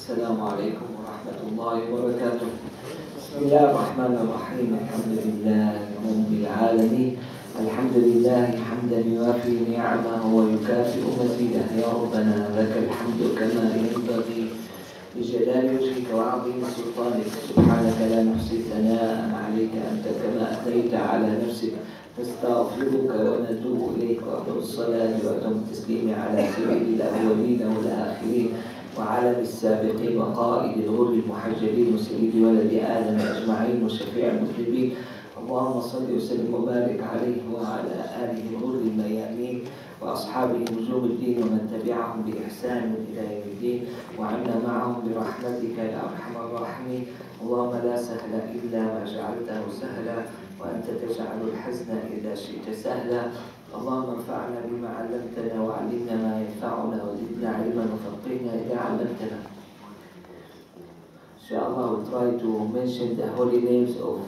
السلام عليكم ورحمة الله وبركاته. بسم الله الرحمن الرحيم. الحمد لله رب العالمين. الحمد لله حمدا يوافي نعمه ويكافئ مزيده. يا ربنا لك الحمد كما ينبغي بجلال وجهك وعظيم سلطانك. سبحانك لا نحصي ثناء عليك أنت كما أثنيت على نفسك. نستغفرك ونتوب إليك وأفضل الصلاة وأتم التسليم على سيد الأولين والآخرين وعلى السابقين وقائد الغر المحجلين وسيد ولد آدم أجمعين وشفيع المذنبين. اللهم صل وسلم وبارك عليه وعلى آله الغر الميامين وأصحابه نجوم الدين ومن تبعهم بإحسان إلى يوم الدين وعنا معهم برحمتك يا أرحم الراحمين. اللهم لا سهل إلا ما جعلته سهلا وأنت تجعل الحزن إذا شئت سهلا. اللهم انفعنا بما علمتنا وعلمنا ما ينفعنا وزدنا علما وفقهنا إذا علمتنا. Inshallah, we'll try to mention the holy names of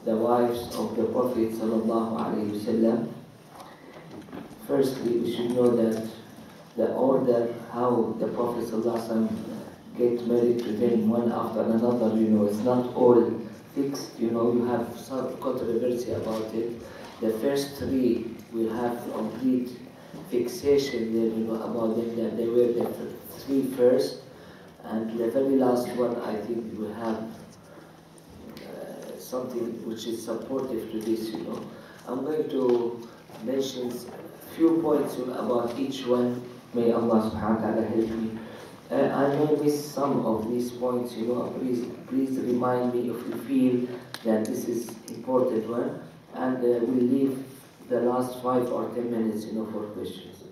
the wives of the Prophet sallallahu alaihi wasallam. Firstly, we should know that the order how the Prophet sallallahu alaihi wasallam get married to them one after another, it's not all fixed. You have some controversy about it. The first three will have complete fixation there, about them, that they were the three first, and the very last one, I think, will have something which is supportive to this. I'm going to mention a few points about each one. May Allah subhanahu wa ta'ala help me. I may miss some of these points, please remind me if you feel that this is important one, and we'll leave the last 5 or 10 minutes, for questions.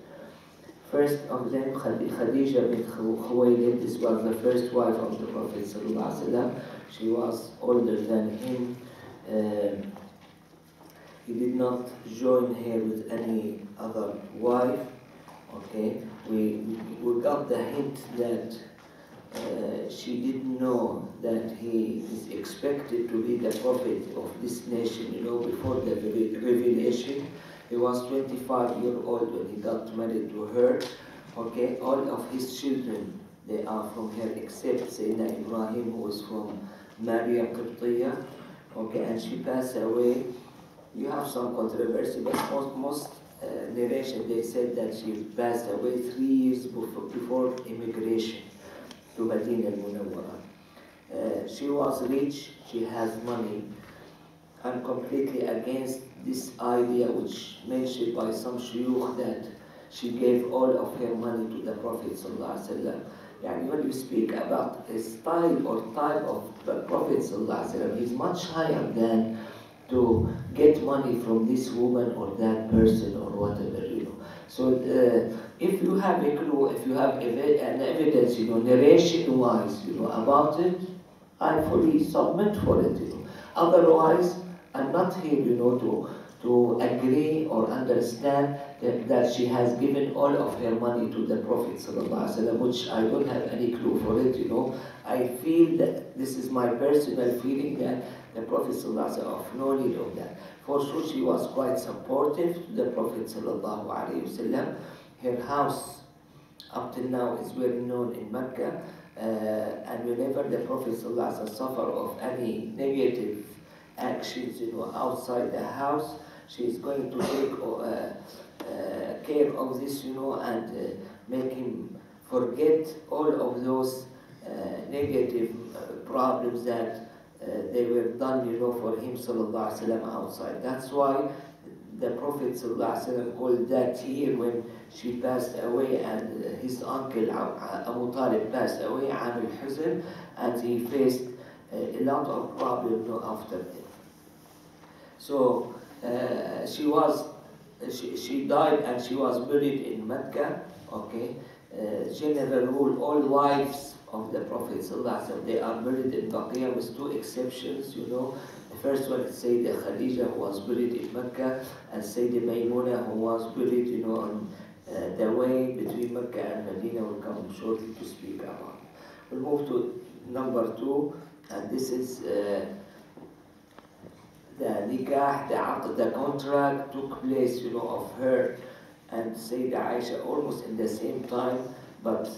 First of them, Khadija bint Khuwaylid. This was the first wife of the Prophet sallallahu alaihi wasallam. She was older than him. He did not join her with any other wife. Okay, we got the hint that she didn't know that he is expected to be the prophet of this nation, before the revelation. He was 25-year-old when he got married to her. Okay, all of his children, they are from her except Sayyidina Ibrahim, who was from Maria Qibtiyya. Okay, and she passed away. You have some controversy, but most narration, they said that she passed away 3 years before immigration to Medina al-Munawwara. She was rich, she has money. I'm completely against this idea which mentioned by some shuyukh that she gave all of her money to the Prophet sallallahu alaihi wasallam. When you speak about a style or type of the Prophet sallallahu alaihi wasallam, he's much higher than to get money from this woman or that person or whatever, So if you have a clue, if you have an evidence, narration-wise, about it, I fully submit for it, Otherwise, I'm not here, to agree or understand that she has given all of her money to the Prophet ﷺ, which I don't have any clue for it, I feel that this is my personal feeling that the Prophet ﷺ of no need of that. For sure, she was quite supportive to the Prophet ﷺ. Her house, up till now, is well known in Mecca, and whenever the Prophet ﷺ suffer of any negative actions, outside the house, she is going to take care of this, and make him forget all of those negative problems that they were done, for him, sallallahu alaihi wasallam, outside. That's why the Prophet sallallahu alaihi wasallam called that year when she passed away and his uncle Abu Talib passed away, Am al-Huzn, and he faced a lot of problems after that. So she died and she was buried in Mecca. Okay, general rule: all wives of the Prophet ﷺ, they are buried in Baqiyah with 2 exceptions. The first one is Sayyidah Khadija, who was buried in Mecca, and Sayyidah Maymuna, who was buried, on the way between Mecca and Medina. We'll come shortly to speak about. We'll move to number 2, and this is the nikah, the contract took place, of her and Sayyidah Aisha almost in the same time, but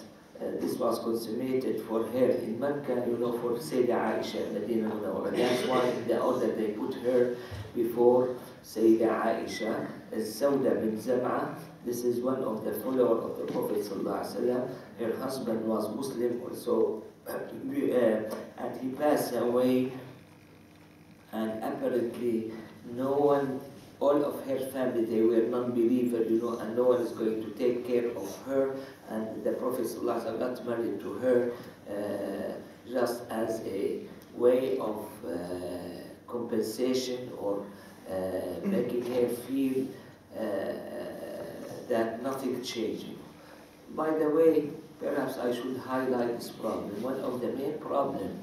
this was consummated for her in Mecca, you know, for Sayyidah Aisha, Medina Munawwara. That's why in the order they put her before Sayyidah Aisha, as Sauda bin Zam'a. This is one of the followers of the Prophet ﷺ. Her husband was Muslim also, and he passed away, and apparently no one, all of her family, they were non-believers, you know, and no one is going to take care of her, and the Prophet ﷺ got married to her just as a way of compensation, or making her feel that nothing changed. By the way, perhaps I should highlight this problem. One of the main problems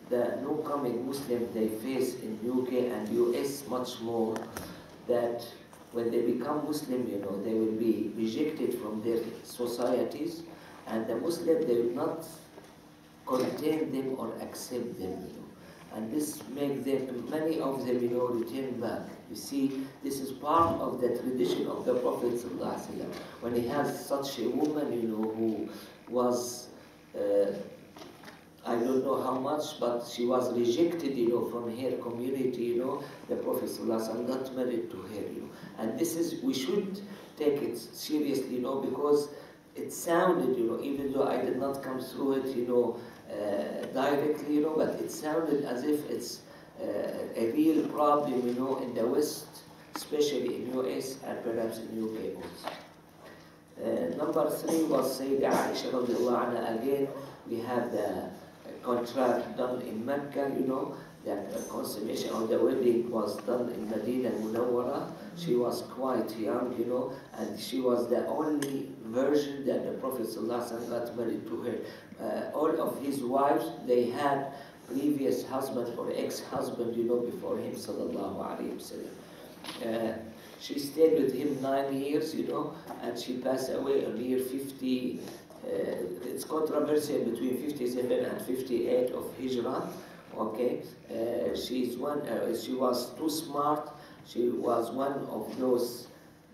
the new-coming Muslims they face in UK and US much more, that when they become Muslim, you know, they will be rejected from their societies, and the Muslim, they will not contain them or accept them, you know. And this makes them, many of them, you know, return back. You see, this is part of the tradition of the Prophet ﷺ. When he has such a woman, you know, who was, I don't know how much, but she was rejected, you know, from her community, you know, the Prophet ﷺ got married to her, you know. And this is, we should take it seriously, you know, because it sounded, you know, even though I did not come through it, you know, directly, you know, but it sounded as if it's a real problem, you know, in the West, especially in US and perhaps in UK also. Number 3 was Sayyidah Aisha radiallahu anha. Again, we have the contract done in Mecca, you know, that the consummation of the wedding was done in Medina Munawwara. She was quite young, you know, and she was the only virgin that the Prophet ﷺ got married to her. All of his wives, they had previous husband or ex-husband, you know, before him, sallallahu alayhi wasallam. She stayed with him 9 years, you know, and she passed away on year 50. It's controversial between 57 and 58 of Hijrah. Okay, she was too smart. She was one of those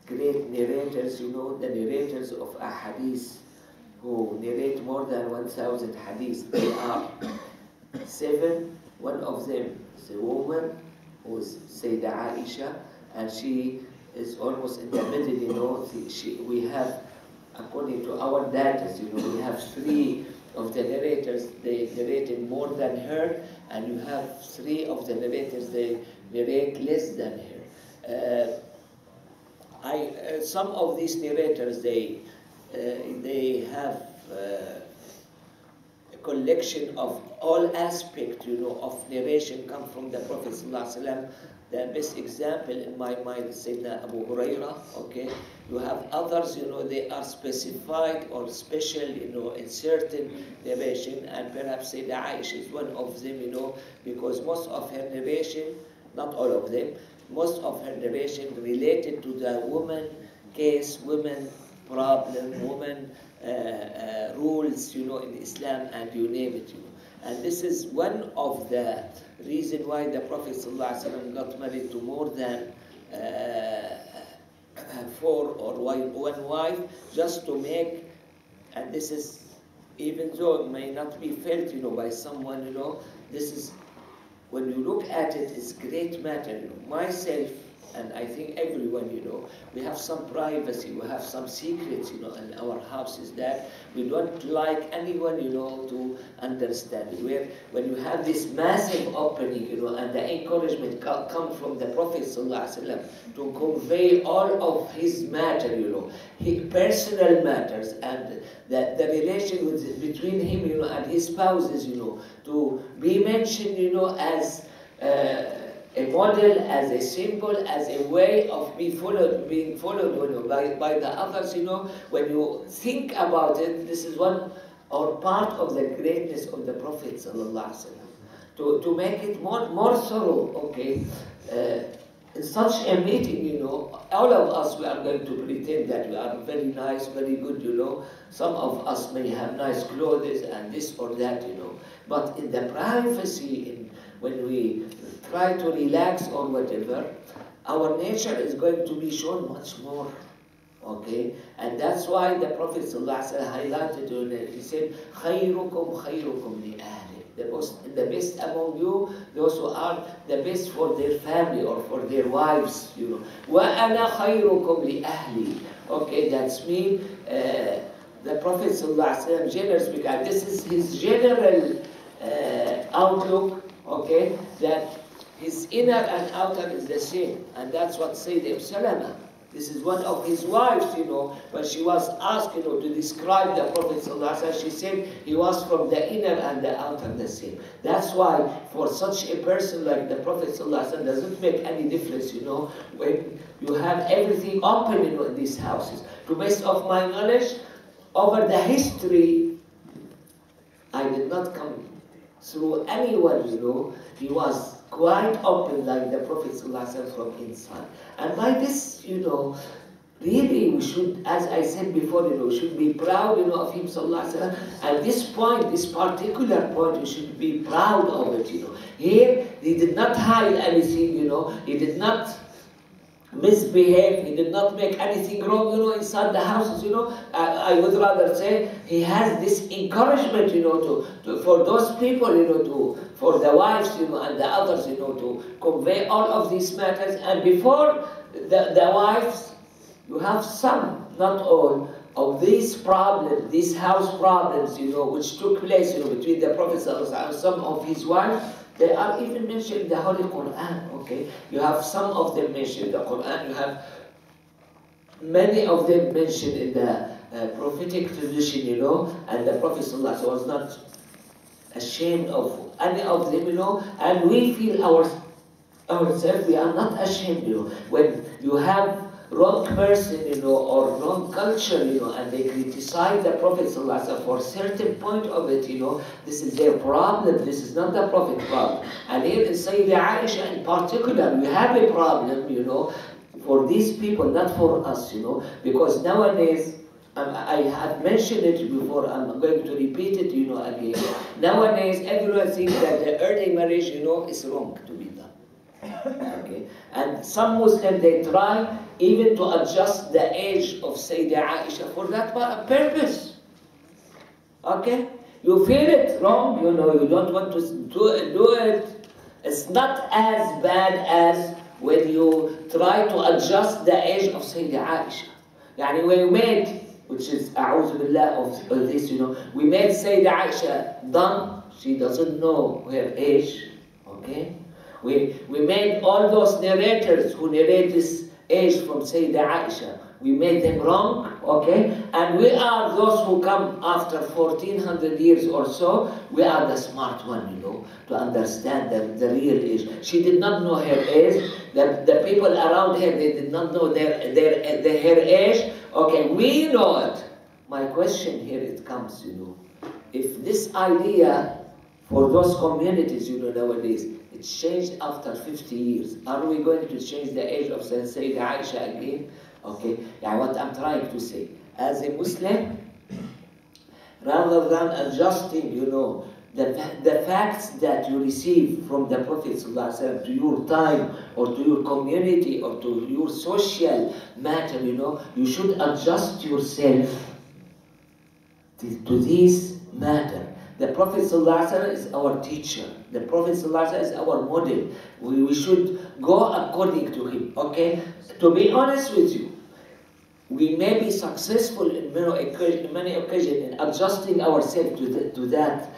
great narrators, you know, the narrators of a hadith, who narrate more than 1,000 hadiths. They are 7. One of them is a woman, who is Sayyidah Aisha, and she is almost in the middle, you know. We have, according to our data, you know, we have 3 of the narrators, they narrated more than her, and you have 3 of the narrators, they narrate less than her. Some of these narrators, they have a collection of all aspects, you know, of narration come from the Prophet ﷺ. The best example in my mind is Sayyidina Abu Huraira. Okay, you have others, you know, they are specified or special, you know, in certain narration, and perhaps Sayyidina Aisha is one of them, you know, because most of her narration, not all of them, most of her narration related to the woman case, woman problem, woman rules, you know, in Islam, and you name it, you know. And this is one of the reasons why the Prophet ﷺ got married to more than 4 or 1 wife, just to make, and this is, even though it may not be felt, you know, by someone, you know, this is, when you look at it, it's great matter, you know. Myself, and I think everyone, you know, we have some privacy, we have some secrets, you know, in our houses that we don't like anyone, you know, to understand it. Where when you have this massive opening, you know, and the encouragement come from the Prophet ﷺ to convey all of his matter, you know, his personal matters, and the relation between him, you know, and his spouses, you know, to be mentioned, you know, as a model, as a symbol, as a way of being followed, you know, by the others, you know. When you think about it, this is one or part of the greatness of the Prophet ﷺ. To make it more thorough, okay. In such a meeting, you know, all of us, we are going to pretend that we are very nice, very good, you know. Some of us may have nice clothes and this or that, you know. But in the privacy, when we try to relax or whatever, our nature is going to be shown much more, Okay, and that's why the Prophet ﷺ highlighted it. He said, "Khayrukum khayrukum li ahli." The best among you, those who are the best for their family or for their wives. You know, wa ana khayrukum li ahli. Okay, that's me. The Prophet ﷺ, general speaker. This is his general outlook. Okay, that his inner and outer is the same, and that's what Sayyid Salama. This is one of his wives, you know, when she was asked, you know, to describe the Prophet ﷺ, she said he was from the inner and the outer the same. That's why for such a person like the Prophet ﷺ doesn't make any difference, you know, when you have everything open, you know, in these houses. To best of my knowledge, over the history, I did not come through anyone, you know, he was quite open like the Prophet ﷺ from inside. And by this, you know, really we should, as I said before, you know, we should be proud, you know, of him ﷺ. And this point, this particular point, we should be proud of it, you know. Here, he did not hide anything, you know, he did not misbehave, he did not make anything wrong, you know, inside the houses, you know. I would rather say he has this encouragement, you know, for those people, you know, for the wives, you know, and the others, you know, to convey all of these matters. And before the wives, you have some, not all, of these problems, these house problems, you know, which took place, you know, between the Prophet and some of his wives. They are even mentioned in the Holy Quran, okay? You have some of them mentioned in the Quran, you have many of them mentioned in the prophetic tradition, you know, and the Prophet ﷺ was not ashamed of any of them, you know, and we feel ourselves, we are not ashamed, you know, when you have wrong person, you know, or wrong culture, you know, and they criticize the Prophet ﷺ for a certain point of it, you know, this is their problem, this is not the Prophet's problem. And here in Sayyidah Aisha in particular, we have a problem, you know, for these people, not for us, you know, because nowadays, I had mentioned it before, I'm going to repeat it, you know, again. Nowadays, everyone thinks that the early marriage, you know, is wrong to be done. Okay, and some Muslims, they try even to adjust the age of Sayyidah Aisha for that purpose. Okay, you feel it wrong, you know, you don't want to do it. It's not as bad as when you try to adjust the age of Sayyidah Aisha. Yani when you made, which is a'udhu billah of this, you know, we made Sayyidah Aisha done, she doesn't know her age, okay? We made all those narrators who narrate this age from Sayyidah Aisha, we made them wrong, okay? And we are those who come after 1400 years or so, we are the smart one, you know, to understand the real age. She did not know her age, the people around her, they did not know her age, okay, we know it. My question here, it comes, you know, if this idea for those communities, you know, nowadays, it's changed after 50 years. Are we going to change the age of Sayyidah Aisha again? Okay, yeah, what I'm trying to say, as a Muslim, rather than adjusting, you know, the facts that you receive from the Prophet ﷺ to your time or to your community or to your social matter, you know, you should adjust yourself to this matter. The Prophet ﷺ is our teacher. The Prophet ﷺ is our model. We should go according to him, okay? To be honest with you, we may be successful in many occasions in adjusting ourselves to that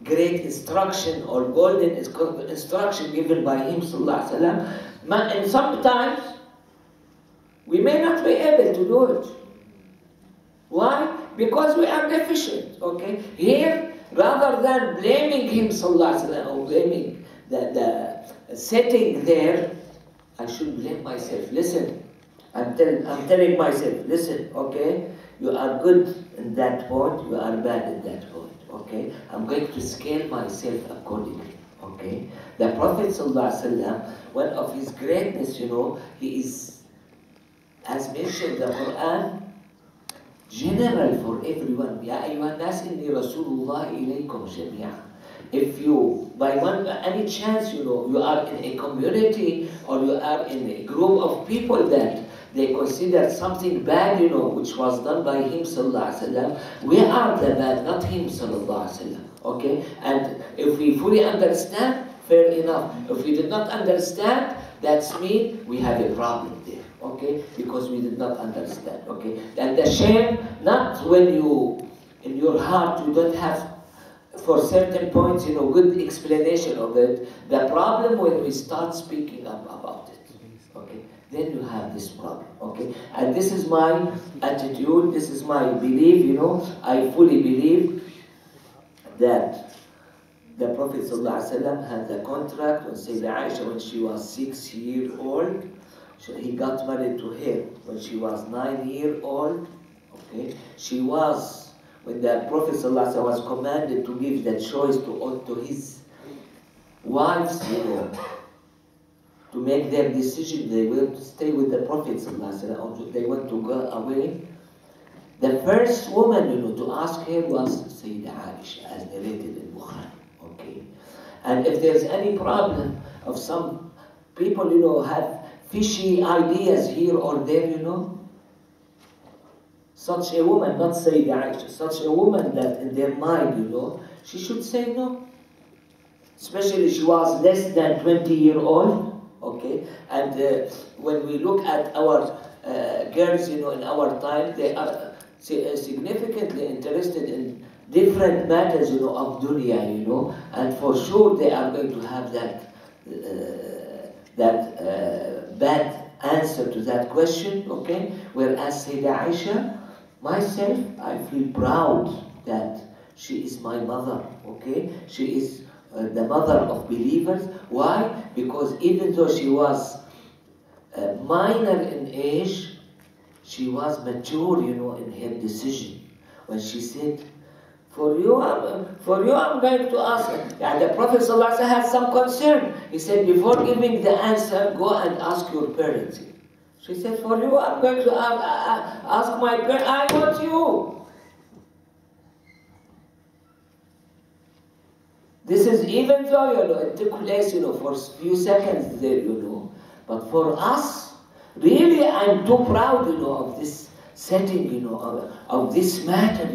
great instruction or golden instruction given by him, sallallahu alaihi wasallam. And sometimes we may not be able to do it. Why? Because we are deficient, okay? Here, rather than blaming him, sallallahu alaihi wasallam, or blaming the setting there, I should blame myself. Listen, I'm telling myself, listen, okay? You are good in that point, you are bad in that point, okay? I'm going to scale myself accordingly, okay? The Prophet ﷺ, one of his greatness, you know, he is, as mentioned in the Quran, general for everyone. Ya ayyuhan nas inni rasulullah ilaykum jami'an. If you, by any chance, you know, you are in a community or you are in a group of people that they consider something bad, which was done by him, sallallahu alaihi wasallam. We are the bad, not him, sallallahu alaihi wasallam. Okay? And if we fully understand, fair enough. If we did not understand, that's mean we have a problem there. Okay? Because we did not understand. Okay? And the shame, not when you, in your heart, you don't have, for certain points, good explanation of it. The problem when we start speaking up about it. Okay? Then you have this problem. Okay? And this is my attitude, this is my belief, I fully believe that the Prophet ﷺ had a contract with Sayyidah Aisha when she was 6 years old. So he got married to her when she was 9 years old. Okay? She was, when the Prophet ﷺ was commanded to give the choice to his wives, to make their decision, they will stay with the Prophet ﷺ or they want to go away. The first woman, to ask her was Sayyidah Aisha, as narrated in Bukhari. Okay? And if there's any problem of some people, have fishy ideas here or there, such a woman, not Sayyidah Aisha, such a woman that in their mind, she should say no. Especially she was less than 20-year-old. Okay? And when we look at our girls, in our time, they are significantly interested in different matters, of dunya, and for sure they are going to have that bad answer to that question, okay? Whereas Sayyidah Aisha, myself, I feel proud that she is my mother, okay? She is the mother of believers. Why? Because even though she was minor in age, she was mature, in her decision. When she said, for you, I'm going to ask. And the Prophet ﷺ had some concern. He said, before giving the answer, go and ask your parents. She said, for you, I'm going to ask my parents. I want you. This is even though, it took place, for a few seconds there, But for us, really, I'm too proud, of this setting, of this matter,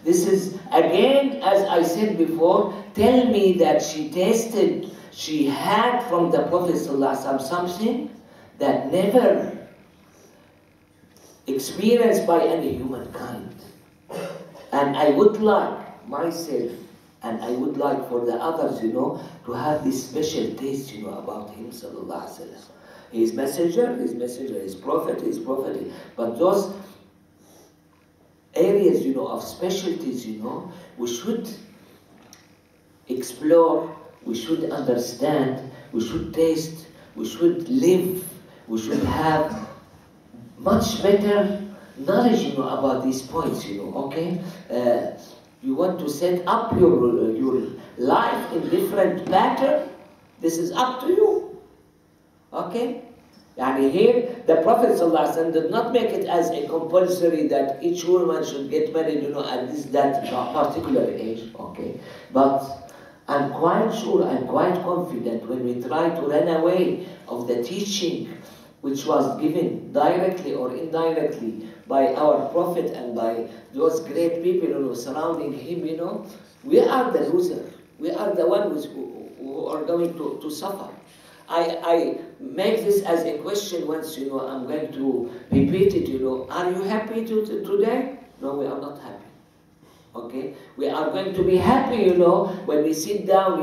This is, again, as I said before, tell me that she had from the Prophet ﷺ something that never experienced by any humankind. And I would like myself, and I would like for the others, to have this special taste, about him, sallallahu alaihi wasallam. His messenger, his prophet, But those areas, of specialties, we should explore, we should understand, we should taste, we should live, we should have much better knowledge, about these points, okay? You want to set up your life in different pattern, this is up to you. Okay? And here, the Prophet ﷺ did not make it as a compulsory that each woman should get married, at that particular age. Okay? But I'm quite sure, I'm quite confident when we try to run away of the teaching which was given directly or indirectly by our Prophet and by those great people surrounding him, we are the loser. We are the ones who are going to suffer. I make this as a question once, I'm going to repeat it, Are you happy today? No, we are not happy. Okay? We are going to be happy, when we sit down,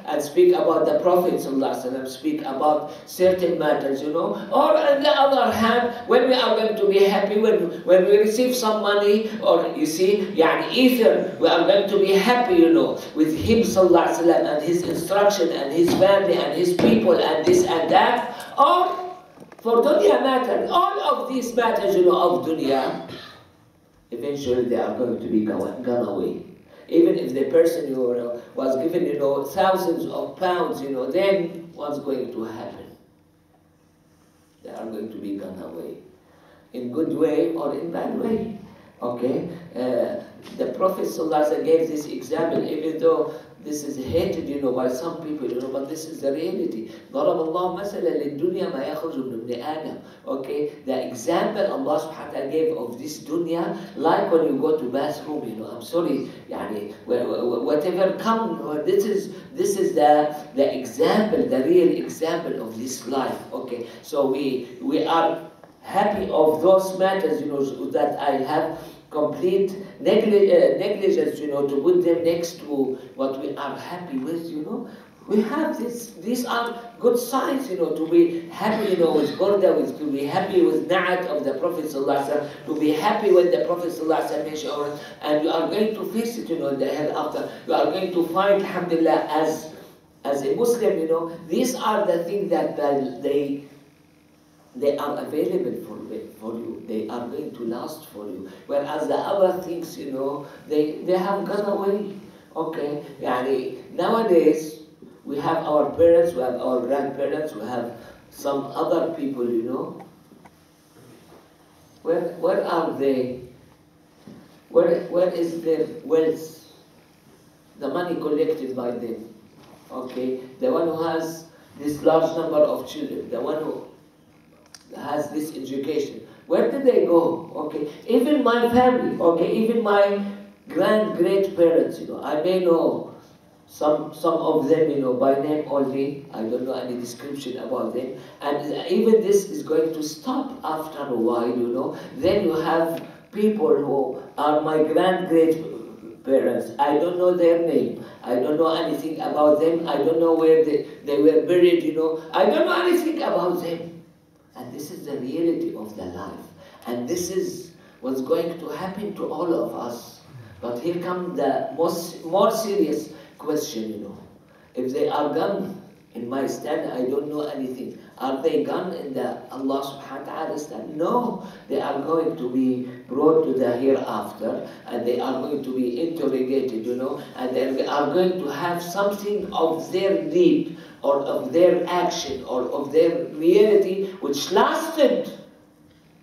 and speak about the Prophet ﷺ, speak about certain matters, Or on the other hand, when we are going to be happy, when we receive some money, or either we are going to be happy, with him ﷺ and his instruction and his family and his people and this and that, or for dunya matters, all of these matters, of dunya, eventually they are going to be gone away. Even if the person was given, thousands of pounds, then what's going to happen? They are going to be gone away. In good way or in bad way. Okay, the Prophet ﷺ gave this example, even though this is hated, by some people, but this is the reality. ضرب الله مثلا للدنيا ما يخرج من ابن آدم. Okay, the example Allah subhanahu wa ta'ala gave of this dunya, like when you go to bathroom, I'm sorry, yani, whatever come, this is the example, the real example of this life. Okay, so we are happy of those matters, that I have complete negligence, to put them next to what we are happy with, We have these are good signs, to be happy, with Burda, to be happy with Na'at of the Prophet ﷺ, to be happy when the Prophet ﷺ mentioned, and you are going to face it, in the hereafter. You are going to find, alhamdulillah, as a Muslim, these are the things that they are available for you. They are going to last for you. Whereas the other things, they have gone away. Okay, nowadays we have our parents, we have our grandparents, we have some other people, Where are they? Where is their wealth? The money collected by them. Okay, the one who has this large number of children, the one who has this education. Where did they go? Okay, even my family, okay, even my great parents, I may know some of them, by name only. I don't know any description about them. And even this is going to stop after a while, Then you have people who are my great parents. I don't know their name. I don't know anything about them. I don't know where they were buried, I don't know anything about them. And this is the reality of the life. And this is what's going to happen to all of us. But here comes the more serious question, If they are gone in my stand, I don't know anything. Are they gone in the Allah subhanahu wa ta'ala stand? No. They are going to be brought to the hereafter, and they are going to be interrogated, and they are going to have something of their deed, or of their action, or of their reality, which lasted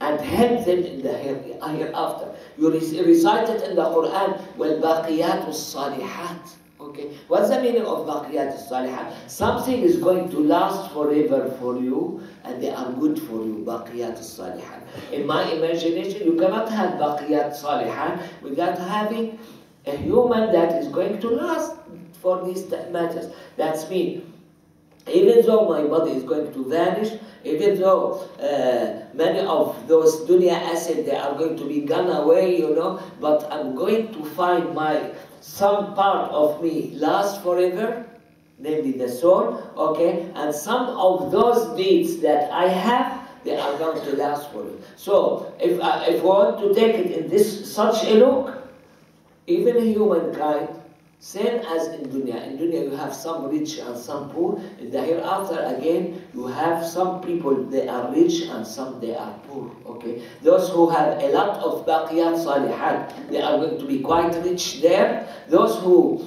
and helped them in the hereafter. You recite it in the Quran, وَالْبَاقِيَاتُ الصَّالِحَاتِ. Okay, what's the meaning of baqiyat al-salihat? Something is going to last forever for you, and they are good for you, baqiyat al-salihat. In my imagination, you cannot have baqiyat salihat without having a human that is going to last for these matters. That's me. Even though my body is going to vanish, even though many of those dunya assets, they are going to be gone away, but I'm going to find some part of me last forever, namely the soul, okay? And some of those deeds that I have, they are going to last forever. So, if we want to take it in such a look, even humankind, same as in dunya. In dunya you have some rich and some poor. In the hereafter again, you have some people, they are rich, and some they are poor. Okay, those who have a lot of baqiyat salihat, they are going to be quite rich there. Those who